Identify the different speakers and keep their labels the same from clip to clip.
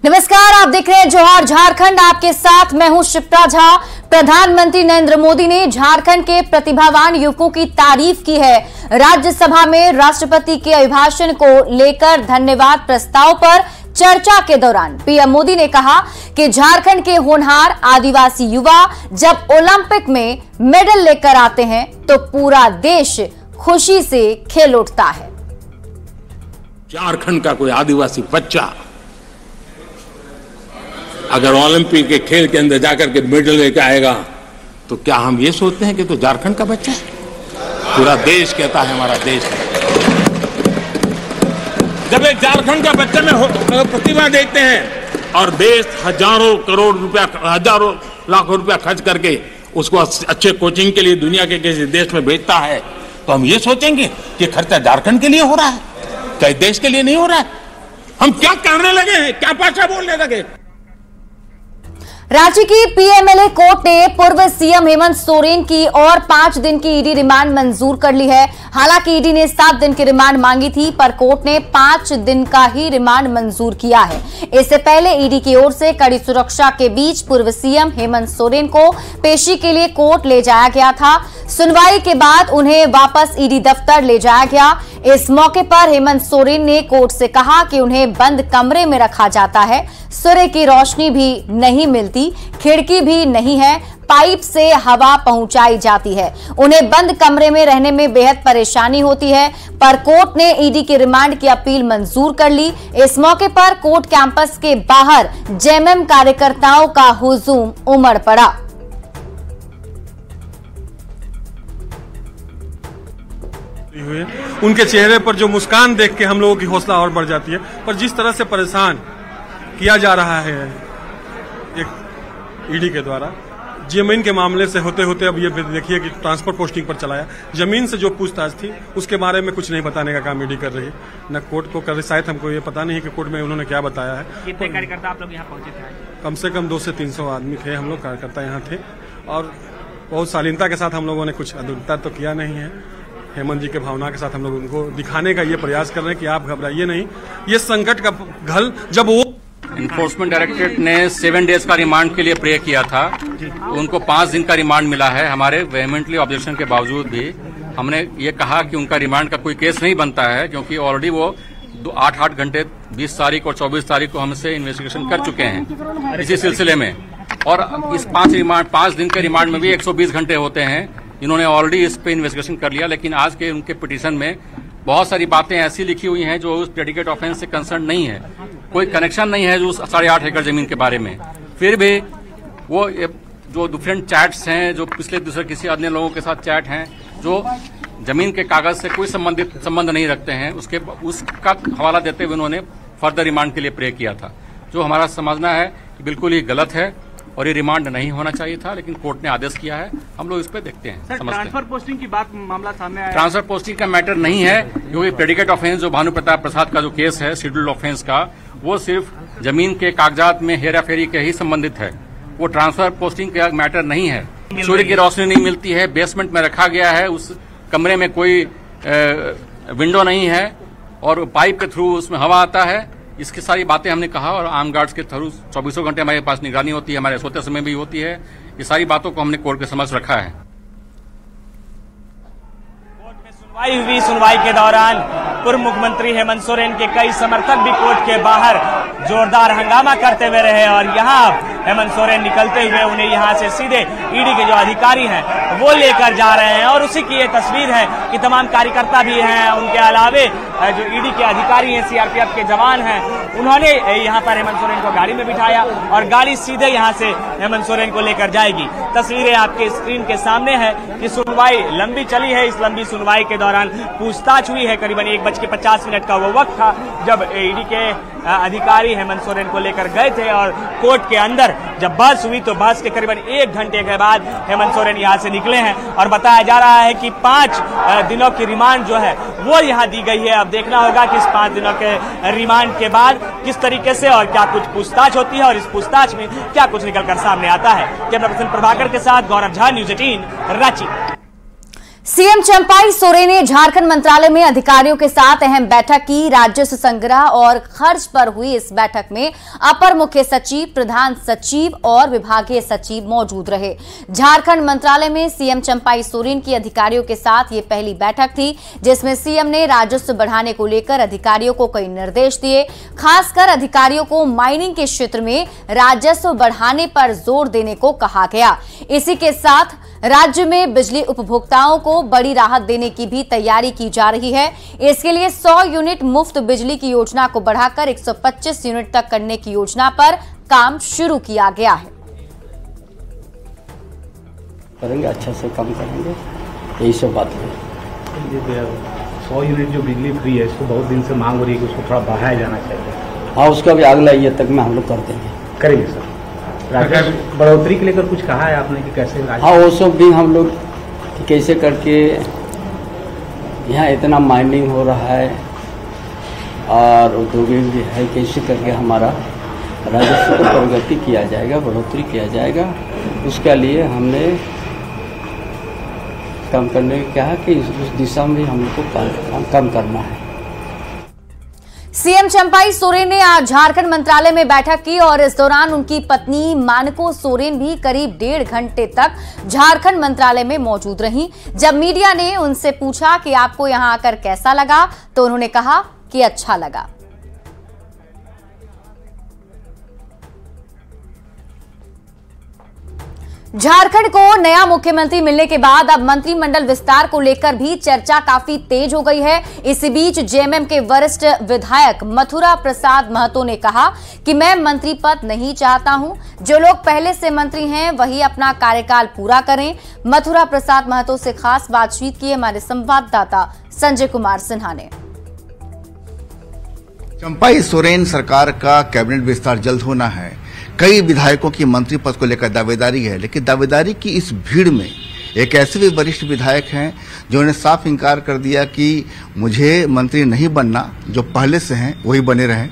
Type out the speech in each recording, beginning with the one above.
Speaker 1: नमस्कार, आप देख रहे हैं जोहार झारखंड। आपके साथ मैं हूं शिप्रा झा। प्रधानमंत्री नरेंद्र मोदी ने झारखंड के प्रतिभावान युवकों की तारीफ की है। राज्यसभा में राष्ट्रपति के अभिभाषण को लेकर धन्यवाद प्रस्ताव पर चर्चा के दौरान पीएम मोदी ने कहा कि झारखंड के होनहार आदिवासी युवा जब ओलंपिक में मेडल लेकर आते हैं तो पूरा देश खुशी से खेल उठता है।
Speaker 2: झारखंड का कोई आदिवासी बच्चा अगर ओलंपिक के खेल के अंदर जाकर के मेडल लेकर आएगा तो क्या हम ये सोचते हैं कि तो झारखंड का बच्चा है? पूरा देश कहता है हमारा देश है। जब एक झारखंड का बच्चे में प्रतिभा देखते हैं और देश हजारों करोड़ रुपया, हजारों लाखों रुपया खर्च करके उसको अच्छे कोचिंग के लिए दुनिया के किसी देश में भेजता है, तो हम ये सोचेंगे कि खर्चा झारखंड के लिए हो रहा है, क्या देश के लिए नहीं हो रहा है? हम क्या करने लगे हैं, क्या भाषा बोलने लगे?
Speaker 1: रांची की पीएमएलए कोर्ट ने पूर्व सीएम हेमंत सोरेन की और 5 दिन की ईडी रिमांड मंजूर कर ली है। हालांकि ईडी ने 7 दिन की रिमांड मांगी थी, पर कोर्ट ने 5 दिन का ही रिमांड मंजूर किया है। इससे पहले ईडी की ओर से कड़ी सुरक्षा के बीच पूर्व सीएम हेमंत सोरेन को पेशी के लिए कोर्ट ले जाया गया था। सुनवाई के बाद उन्हें वापस ईडी दफ्तर ले जाया गया। इस मौके पर हेमंत सोरेन ने कोर्ट से कहा कि उन्हें बंद कमरे में रखा जाता है, सूर्य की रोशनी भी नहीं मिलती, खिड़की भी नहीं है, पाइप से हवा पहुंचाई जाती है, उन्हें बंद कमरे में रहने में बेहद परेशानी होती है। पर कोर्ट ने ईडी की रिमांड की अपील मंजूर कर ली। इस मौके पर कोर्ट कैंपस के बाहर जेएमएम कार्यकर्ताओं का हुजूम उमड़ पड़ा।
Speaker 3: उनके चेहरे पर जो मुस्कान देख के हम लोगों की हौसला और बढ़ जाती है। पर जिस तरह से परेशान किया जा रहा है एक ईडी के द्वारा, जमीन के मामले से होते होते अब ये देखिए कि ट्रांसफर पोस्टिंग पर चलाया, जमीन से जो पूछताछ थी उसके बारे में कुछ नहीं बताने का काम ईडी कर रही है, न कोर्ट को कर रही। शायद हमको ये पता नहीं कि कोर्ट में उन्होंने क्या बताया है।
Speaker 4: कितने कार्यकर्ता आप लोग यहाँ पहुंचे थे?
Speaker 3: कम से कम 200 से 300 आदमी थे, हम लोग कार्यकर्ता यहाँ थे और बहुत शालीनता के साथ हम लोगों ने कुछ अधूरता तो किया नहीं है। हेमंत जी के भावना के साथ हम लोग उनको दिखाने का ये प्रयास कर रहे हैं कि आप घबराइए नहीं, ये संकट का घल जब वो
Speaker 5: इन्फोर्समेंट डायरेक्टरेट ने 7 डेज का रिमांड के लिए प्रे किया था, उनको 5 दिन का रिमांड मिला है। हमारे वेहमेंटली ऑब्जेक्शन के बावजूद भी हमने ये कहा कि उनका रिमांड का कोई केस नहीं बनता है, क्योंकि ऑलरेडी वो 8 घंटे 20 तारीख और 24 तारीख को हमसे इन्वेस्टिगेशन कर चुके हैं इसी सिलसिले में। और इस 5 दिन के रिमांड में भी 120 घंटे होते हैं। इन्होंने ऑलरेडी इस पे इन्वेस्टिगेशन कर लिया, लेकिन आज के उनके पिटीशन में बहुत सारी बातें ऐसी लिखी हुई हैं जो उस प्रेडिकेट ऑफेंस से कंसर्न नहीं है, कोई कनेक्शन नहीं है जो उस 8.5 एकड़ जमीन के बारे में। फिर भी वो जो डिफरेंट चैट्स हैं, जो पिछले दूसरे किसी अन्य लोगों के साथ चैट हैं, जो जमीन के कागज से कोई संबंध नहीं रखते हैं, उसका हवाला देते हुए उन्होंने फर्दर रिमांड के लिए प्रे किया था, जो हमारा समझना है कि बिल्कुल ही गलत है और ये रिमांड नहीं होना चाहिए था, लेकिन कोर्ट ने आदेश किया है। हम लोग इस पे देखते हैं, समझते हैं।
Speaker 4: ट्रांसफर पोस्टिंग की बात मामला सामने आया।
Speaker 5: ट्रांसफर पोस्टिंग का मैटर नहीं है, क्योंकि प्रेडिकेट ऑफेंस जो भानु प्रसाद का जो केस है शेड्यूल्ड ऑफेंस का, वो सिर्फ जमीन के कागजात में हेराफेरी के ही संबंधित है, वो ट्रांसफर पोस्टिंग का मैटर नहीं है। सूर्य की रोशनी नहीं मिलती है, बेसमेंट में रखा गया है, उस कमरे में कोई विंडो नहीं है और पाइप के थ्रू उसमें हवा आता है। इसकी सारी बातें हमने कहा और आर्म गार्ड्स के थ्रू 24 घंटे हमारे पास निगरानी होती है, हमारे सोते समय भी होती है। ये सारी बातों को हमने कोर्ट के समक्ष रखा है।
Speaker 4: कोर्ट में सुनवाई हुई। सुनवाई के दौरान पूर्व मुख्यमंत्री हेमंत सोरेन के कई समर्थक भी कोर्ट के बाहर जोरदार हंगामा करते हुए रहे और यहाँ हेमंत सोरेन निकलते हुए उन्हें यहाँ से सीधे ईडी के जो अधिकारी हैं वो लेकर जा रहे हैं। और उसी की ये तस्वीर है कि तमाम कार्यकर्ता भी हैं, उनके अलावे जो ईडी के अधिकारी हैं, सीआरपीएफ के जवान हैं, उन्होंने यहाँ पर हेमंत सोरेन को गाड़ी में बिठाया और गाड़ी सीधे यहाँ से हेमंत सोरेन को लेकर जाएगी। तस्वीरें आपके स्क्रीन के सामने है कि सुनवाई लंबी चली है। इस लंबी सुनवाई के दौरान पूछताछ हुई है। करीबन 1:50 का वो वक्त था जब ईडी के अधिकारी हेमंत सोरेन को लेकर गए थे और कोर्ट के अंदर जब बहस हुई तो बहस के करीबन 1 घंटे के बाद हेमंत सोरेन यहाँ से निकले हैं और बताया जा रहा है कि 5 दिनों की रिमांड जो है वो यहाँ दी गई है। अब देखना होगा कि इस 5 दिनों के रिमांड के बाद किस तरीके से और क्या कुछ पूछताछ होती है और इस पूछताछ में क्या कुछ निकलकर सामने आता है। कैमरा पर्सन प्रभाकर के साथ गौरव झा, न्यूज़ 18 रांची।
Speaker 1: सीएम चंपाई सोरेन ने झारखंड मंत्रालय में अधिकारियों के साथ अहम बैठक की। राजस्व संग्रह और खर्च पर हुई इस बैठक में अपर मुख्य सचिव, प्रधान सचिव और विभागीय सचिव मौजूद रहे। झारखंड मंत्रालय में सीएम चंपाई सोरेन की अधिकारियों के साथ ये पहली बैठक थी, जिसमें सीएम ने राजस्व बढ़ाने को लेकर अधिकारियों को कई निर्देश दिए। खासकर अधिकारियों को माइनिंग के क्षेत्र में राजस्व बढ़ाने पर जोर देने को कहा गया। इसी के साथ राज्य में बिजली उपभोक्ताओं को बड़ी राहत देने की भी तैयारी की जा रही है। इसके लिए 100 यूनिट मुफ्त बिजली की योजना को बढ़ाकर 125 यूनिट तक करने की योजना पर काम शुरू किया गया है।
Speaker 6: करेंगे, अच्छा से काम करेंगे, यही सब बात है।
Speaker 7: 100 यूनिट जो बिजली फ्री है, इसको बहुत दिन से मांग हो रही है कि उसको थोड़ा बढ़ाया जाना चाहिए।
Speaker 6: हाँ, उसका भी अगला ईयर तक में हम लोग कर देंगे।
Speaker 7: करेंगे सर। राजस्व बढ़ोतरी के लेकर कुछ कहा है आपने कि कैसे?
Speaker 6: हाँ, वो सब भी हम लोग कैसे करके यहाँ इतना माइनिंग हो रहा है और औद्योगिक भी है, कैसे करके हमारा राजस्व को प्रगति किया जाएगा, बढ़ोतरी किया जाएगा। उसके लिए हमने काम करने को कहा कि उस दिशा में हम लोग को काम करना है।
Speaker 1: सीएम चंपाई सोरेन ने आज झारखंड मंत्रालय में बैठक की और इस दौरान उनकी पत्नी मानको सोरेन भी करीब 1.5 घंटे तक झारखंड मंत्रालय में मौजूद रहीं। जब मीडिया ने उनसे पूछा कि आपको यहां आकर कैसा लगा, तो उन्होंने कहा कि अच्छा लगा। झारखंड को नया मुख्यमंत्री मिलने के बाद अब मंत्रिमंडल विस्तार को लेकर भी चर्चा काफी तेज हो गई है। इसी बीच जेएमएम के वरिष्ठ विधायक मथुरा प्रसाद महतो ने कहा कि मैं मंत्री पद नहीं चाहता हूं, जो लोग पहले से मंत्री हैं वही अपना कार्यकाल पूरा करें। मथुरा प्रसाद महतो से खास बातचीत की हमारे संवाददाता संजय कुमार सिन्हा ने।
Speaker 8: चंपाई सोरेन सरकार का कैबिनेट विस्तार जल्द होना है। कई विधायकों की मंत्री पद को लेकर दावेदारी है, लेकिन दावेदारी की इस भीड़ में एक ऐसे भी वरिष्ठ विधायक हैं जिन्होंने साफ इंकार कर दिया कि मुझे मंत्री नहीं बनना, जो पहले से हैं वही बने रहें।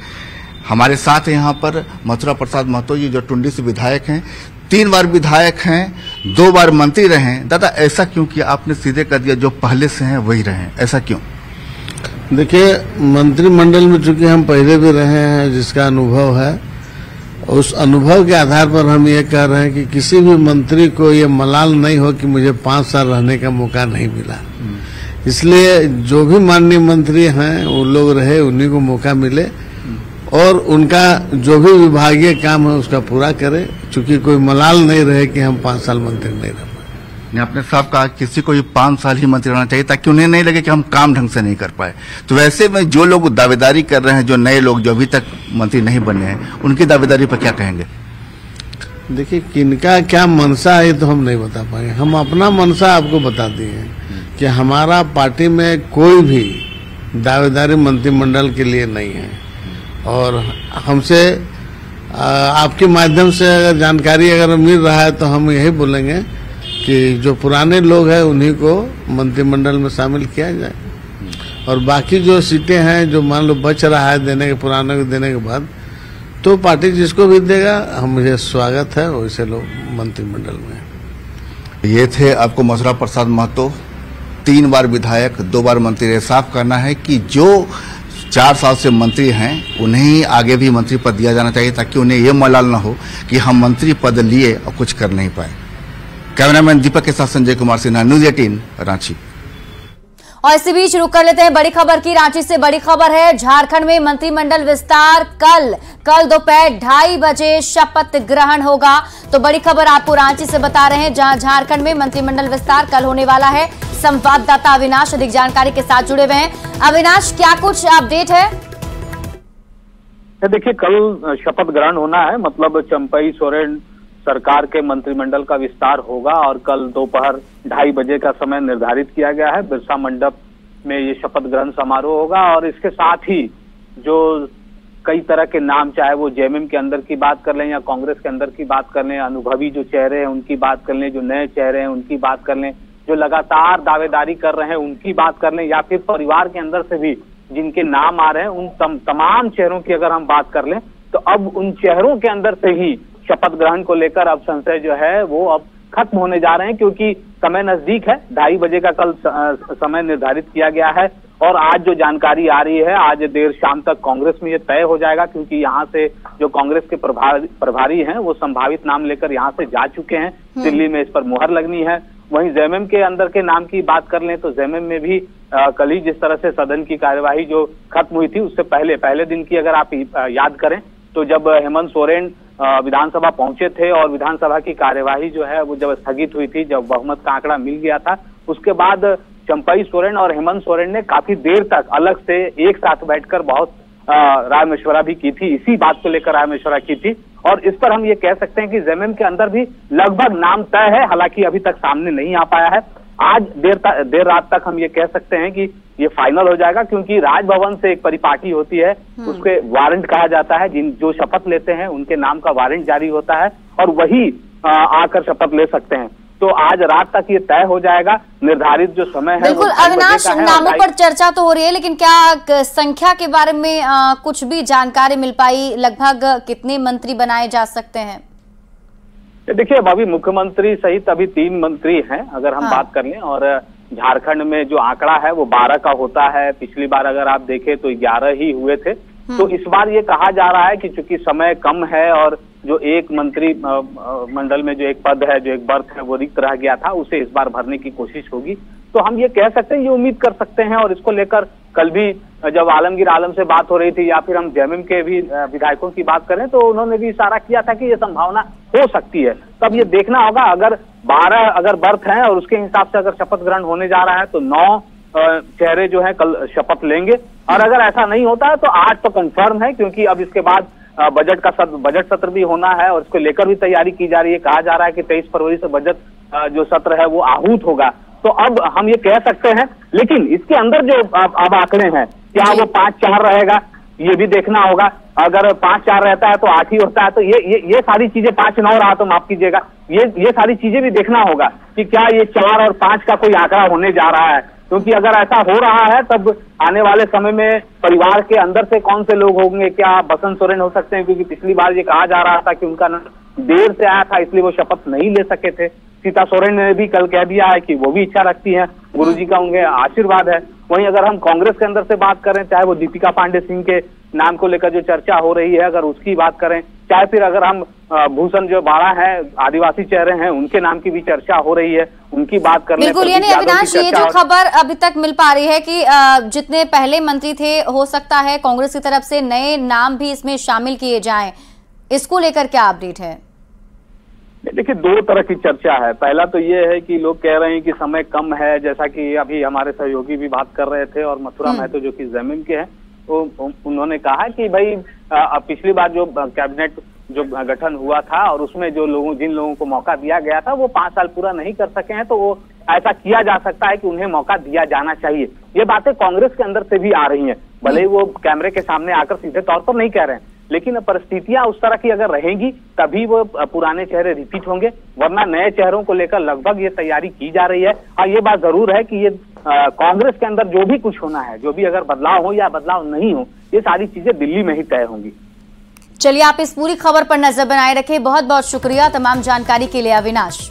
Speaker 8: हमारे साथ यहाँ पर मथुरा प्रसाद महतो जी, जो टुंडी से विधायक हैं, 3 बार विधायक हैं, 2 बार मंत्री रहे। दादा, ऐसा क्यों किया आपने? सीधे कर दिया जो पहले से हैं वही रहें, ऐसा क्यों?
Speaker 9: देखिए, मंत्रिमंडल में चूंकि हम पहले भी रहे हैं, जिसका अनुभव है, उस अनुभव के आधार पर हम ये कह रहे हैं कि किसी भी मंत्री को ये मलाल नहीं हो कि मुझे 5 साल रहने का मौका नहीं मिला। इसलिए जो भी माननीय मंत्री हैं वो लोग रहे, उन्हीं को मौका मिले और उनका जो भी विभागीय काम है उसका पूरा करे, चूंकि कोई मलाल नहीं रहे कि हम 5 साल मंत्री नहीं रहे।
Speaker 8: आपने साफ कहा किसी को भी 5 साल ही मंत्री रहना चाहिए ताकि उन्हें नहीं लगे कि हम काम ढंग से नहीं कर पाए। तो वैसे में जो लोग दावेदारी कर रहे हैं, जो नए लोग जो अभी तक मंत्री नहीं बने हैं, उनकी दावेदारी पर क्या कहेंगे?
Speaker 9: देखिए, किनका क्या मनसा है तो हम नहीं बता पाएंगे। हम अपना मनसा आपको बता दिए कि हमारा पार्टी में कोई भी दावेदारी मंत्रिमंडल के लिए नहीं है और हमसे आपके माध्यम से अगर जानकारी अगर मिल रहा है तो हम यही बोलेंगे कि जो पुराने लोग हैं उन्हीं को मंत्रिमंडल में शामिल किया जाए और बाकी जो सीटें हैं जो मान लो बच रहा है देने के, पुराने को देने के बाद, तो पार्टी जिसको भी देगा हम मुझे स्वागत है वैसे लोग मंत्रिमंडल में।
Speaker 8: ये थे आपको मथुरा प्रसाद महतो, 3 बार विधायक, 2 बार मंत्री रहे। साफ करना है कि जो 4 साल से मंत्री हैं उन्हें आगे भी मंत्री पद दिया जाना चाहिए ताकि उन्हें ये मलाल न हो कि हम मंत्री पद लिए और कुछ कर नहीं पाए। कैमरामैन दीपक के साथ संजय कुमार सिन्हा, न्यूज़ 18 रांची।
Speaker 1: और इसी बीच रुक कर लेते हैं बड़ी खबर की। रांची से बड़ी खबर है, झारखंड में मंत्रिमंडल विस्तार कल दोपहर 2:30 बजे शपथ ग्रहण होगा। तो बड़ी खबर आपको रांची से बता रहे हैं, जहां झारखंड में मंत्रिमंडल विस्तार कल होने वाला है। संवाददाता अविनाश अधिक जानकारी के साथ जुड़े हुए हैं। अविनाश, क्या कुछ अपडेट है?
Speaker 10: देखिए, कल शपथ ग्रहण होना है, मतलब चंपाई सोरेन सरकार के मंत्रिमंडल का विस्तार होगा और कल दोपहर 2:30 बजे का समय निर्धारित किया गया है। बिरसा मंडप में ये शपथ ग्रहण समारोह होगा और इसके साथ ही जो कई तरह के नाम, चाहे वो जेएमएम के अंदर की बात कर लें या कांग्रेस के अंदर की बात कर लें, अनुभवी जो चेहरे हैं उनकी बात कर लें, जो नए चेहरे हैं उनकी बात कर लें, जो लगातार दावेदारी कर रहे हैं उनकी बात कर लें, या फिर परिवार के अंदर से भी जिनके नाम आ रहे हैं उन तमाम चेहरों की अगर हम बात कर लें, तो अब उन चेहरों के अंदर से ही शपथ ग्रहण को लेकर अब संशय जो है वो अब खत्म होने जा रहे हैं, क्योंकि समय नजदीक है। 2:30 बजे का कल समय निर्धारित किया गया है और आज जो जानकारी आ रही है, आज देर शाम तक कांग्रेस में ये तय हो जाएगा, क्योंकि यहाँ से जो कांग्रेस के प्रभारी हैं वो संभावित नाम लेकर यहाँ से जा चुके हैं। दिल्ली में इस पर मुहर लगनी है। वहीं जेएमएम के अंदर के नाम की बात कर लें तो जेएमएम में भी कल ही जिस तरह से सदन की कार्यवाही जो खत्म हुई थी, उससे पहले दिन की अगर आप याद करें तो जब हेमंत सोरेन विधानसभा पहुंचे थे और विधानसभा की कार्यवाही जो है वो जब स्थगित हुई थी, जब बहुमत का आंकड़ा मिल गया था, उसके बाद चंपई सोरेन और हेमंत सोरेन ने काफी देर तक अलग से एक साथ बैठकर बहुत राय मशवरा भी की थी, इसी बात को लेकर राय मशवरा की थी। और इस पर हम ये कह सकते हैं कि जेएमएम के अंदर भी लगभग नाम तय है, हालांकि अभी तक सामने नहीं आ पाया है। आज देर रात तक हम ये कह सकते हैं कि ये फाइनल हो जाएगा, क्योंकि राजभवन से एक परिपाटी होती है, उसके वारंट कहा जाता है, जो शपथ लेते हैं उनके नाम का वारंट जारी होता है और वही आकर शपथ ले सकते हैं। तो आज रात तक ये तय हो जाएगा। निर्धारित जो समय है
Speaker 1: बिल्कुल। अविनाश, नामों पर चर्चा तो हो रही है, लेकिन क्या संख्या के बारे में कुछ भी जानकारी मिल पाई? लगभग कितने मंत्री बनाए जा सकते हैं?
Speaker 10: देखिए, अभी मुख्यमंत्री सहित अभी 3 मंत्री हैं अगर हम बात कर लें, और झारखंड में जो आंकड़ा है वो 12 का होता है। पिछली बार अगर आप देखें तो 11 ही हुए थे। तो इस बार ये कहा जा रहा है कि चूंकि समय कम है और जो एक मंत्री मंडल में जो एक पद है, जो एक बर्थ है वो रिक्त रह गया था, उसे इस बार भरने की कोशिश होगी। तो हम ये कह सकते हैं, ये उम्मीद कर सकते हैं। और इसको लेकर कल भी जब आलमगीर आलम से बात हो रही थी, या फिर हम जेएमएम के भी विधायकों की बात करें, तो उन्होंने भी इशारा किया था कि ये संभावना हो सकती है। तब ये देखना होगा, अगर 12 अगर बर्थ हैं और उसके हिसाब से अगर शपथ ग्रहण होने जा रहा है तो 9 चेहरे जो है कल शपथ लेंगे। और अगर ऐसा नहीं होता है तो 8 तो कंफर्म है, क्योंकि अब इसके बाद बजट सत्र भी होना है और इसको लेकर भी तैयारी की जा रही है। कहा जा रहा है कि 23 फरवरी से बजट जो सत्र है वो आहूत होगा। तो अब हम ये कह सकते हैं, लेकिन इसके अंदर जो अब आंकड़े हैं, क्या वो 5-4 रहेगा, ये भी देखना होगा। अगर 5-4 रहता है तो 8 ही होता है, तो ये सारी चीजें 5-9 रहा तो माफ कीजिएगा, ये सारी चीजें भी देखना होगा कि क्या ये 4 और 5 का कोई आंकड़ा होने जा रहा है। क्योंकि अगर ऐसा हो रहा है तब आने वाले समय में परिवार के अंदर से कौन से लोग होंगे, क्या बसंत सोरेन हो सकते हैं, क्योंकि पिछली बार ये कहा जा रहा था कि उनका देर से आया था इसलिए वो शपथ नहीं ले सके थे। सीता सोरेन ने भी कल कह दिया है कि वो भी इच्छा रखती हैं, गुरुजी का उनके आशीर्वाद है। वहीं अगर हम कांग्रेस के अंदर से बात करें, चाहे वो दीपिका पांडे सिंह के नाम को लेकर जो चर्चा हो रही है अगर उसकी बात करें, चाहे फिर अगर हम भूषण जो बाड़ा है, आदिवासी चेहरे हैं, उनके नाम की भी चर्चा हो रही है, उनकी बात करने
Speaker 1: बिल्कुल। यानी अविनाश, ये जो खबर अभी तक मिल पा रही है कि जितने पहले मंत्री थे, हो सकता है कांग्रेस की तरफ से नए नाम भी इसमें शामिल किए जाएं, इसको लेकर क्या अपडेट है?
Speaker 10: देखिए, 2 तरह की चर्चा है। पहला तो ये है कि लोग कह रहे हैं कि समय कम है, जैसा कि अभी हमारे सहयोगी भी बात कर रहे थे, और मथुरा महतो जो कि जेएमएम के हैं, तो उन्होंने कहा कि भाई पिछली बार जो कैबिनेट जो गठन हुआ था और उसमें जिन लोगों को मौका दिया गया था वो 5 साल पूरा नहीं कर सके हैं, तो वो ऐसा किया जा सकता है कि उन्हें मौका दिया जाना चाहिए। ये बातें कांग्रेस के अंदर से भी आ रही हैं, भले ही वो कैमरे के सामने आकर सीधे तौर पर नहीं कह रहे हैं, लेकिन परिस्थितियां उस तरह की अगर रहेंगी तभी वो पुराने चेहरे रिपीट होंगे, वरना नए चेहरों को लेकर लगभग ये तैयारी की जा रही है। हाँ, ये बात जरूर है कि ये कांग्रेस के अंदर जो भी कुछ होना है, जो भी अगर बदलाव हो या बदलाव नहीं हो, ये सारी चीजें दिल्ली में ही तय होंगी।
Speaker 1: चलिए, आप इस पूरी खबर पर नजर बनाए रखें। बहुत बहुत शुक्रिया तमाम जानकारी के लिए अविनाश।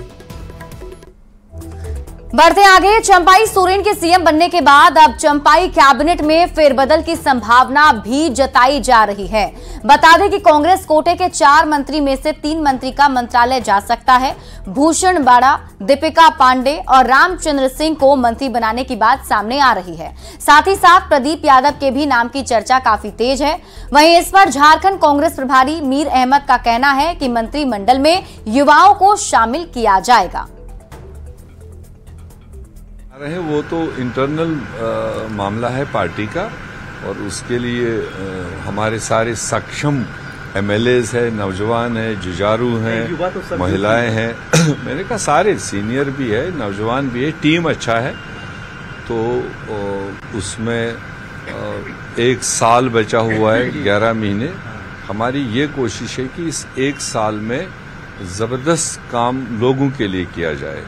Speaker 1: बढ़ते आगे, चंपाई सोरेन के सीएम बनने के बाद अब चंपाई कैबिनेट में फेरबदल की संभावना भी जताई जा रही है। बता दें कि कांग्रेस कोटे के 4 मंत्री में से 3 मंत्री का मंत्रालय जा सकता है। भूषण बाड़ा, दीपिका पांडे और रामचंद्र सिंह को मंत्री बनाने की बात सामने आ रही है। साथ ही साथ प्रदीप यादव के भी नाम की चर्चा काफी तेज है। वहीं इस पर झारखंड कांग्रेस प्रभारी मीर अहमद का कहना है कि मंत्रिमंडल में युवाओं को शामिल किया जाएगा।
Speaker 11: रहे वो तो इंटरनल मामला है पार्टी का, और उसके लिए हमारे सारे सक्षम एमएलएज है, नौजवान है, जुझारू हैं, तो महिलाएं हैं मैंने कहा सारे सीनियर भी है, नौजवान भी है, टीम अच्छा है। तो उसमें 1 साल बचा हुआ है, 11 महीने। हमारी ये कोशिश है कि इस 1 साल में जबरदस्त काम लोगों के लिए किया जाए।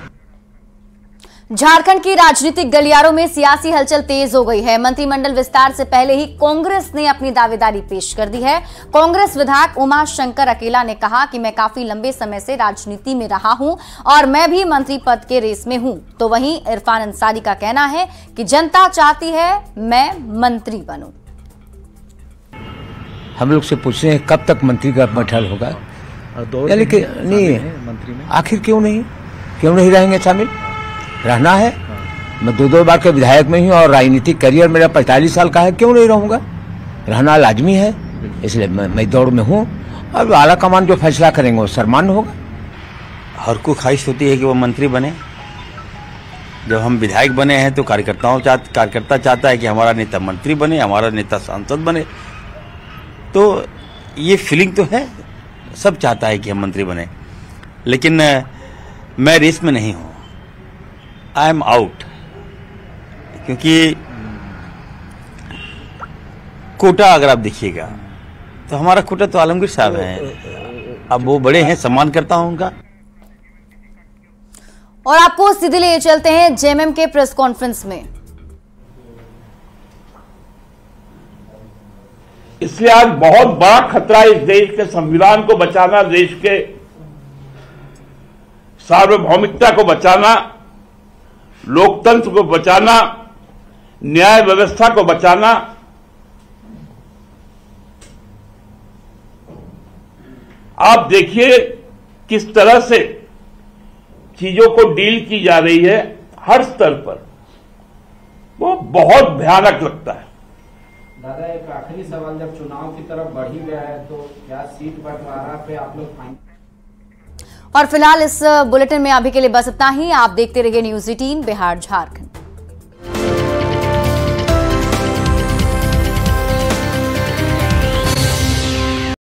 Speaker 1: झारखंड की राजनीतिक गलियारों में सियासी हलचल तेज हो गई है। मंत्रिमंडल विस्तार से पहले ही कांग्रेस ने अपनी दावेदारी पेश कर दी है। कांग्रेस विधायक उमाशंकर अकेला ने कहा कि मैं काफी लंबे समय से राजनीति में रहा हूं और मैं भी मंत्री पद के रेस में हूं। तो वहीं इरफान अंसारी का कहना है कि जनता चाहती है मैं मंत्री बनूं।
Speaker 12: हम लोग से पूछते हैं कब तक मंत्री का बैठल होगा, लेकिन नहीं, आखिर क्यों नहीं रहेंगे शामिल? रहना है। मैं दो बार के विधायक में हूँ और राजनीतिक करियर मेरा 45 साल का है, क्यों नहीं रहूंगा? रहना लाजमी है, इसलिए मैं दौड़ में हूँ और आला कमान जो फैसला करेंगे वो सम्मान्य होगा।
Speaker 13: हर को ख्वाहिश होती है कि वो मंत्री बने। जब हम विधायक बने हैं तो कार्यकर्ता चाहता है कि हमारा नेता मंत्री बने, हमारा नेता सांसद बने। तो ये फीलिंग तो है, सब चाहता है कि हम मंत्री बने, लेकिन मैं रेस में नहीं हूँ। आई एम आउट, क्योंकि कोटा अगर आप देखिएगा तो हमारा कोटा तो आलमगीर साहब हैं। अब वो बड़े हैं, सम्मान करता हूं उनका।
Speaker 1: और आपको सीधे ले चलते हैं जेएमएम के प्रेस कॉन्फ्रेंस में।
Speaker 14: इसलिए आज बहुत बड़ा खतरा इस देश के संविधान को बचाना, देश के सार्वभौमिकता को बचाना, लोकतंत्र को बचाना, न्याय व्यवस्था को बचाना। आप देखिए किस तरह से चीजों को डील की जा रही है हर स्तर पर, वो बहुत भयानक लगता है।
Speaker 15: दादा, एक आखिरी सवाल, जब चुनाव की तरफ बढ़ ही गया है तो क्या सीट बंटवारा पे आप लोग फाइनल?
Speaker 1: और फिलहाल इस बुलेटिन में अभी के लिए बस इतना ही। आप देखते रहिए न्यूज़ 18 बिहार झारखंड।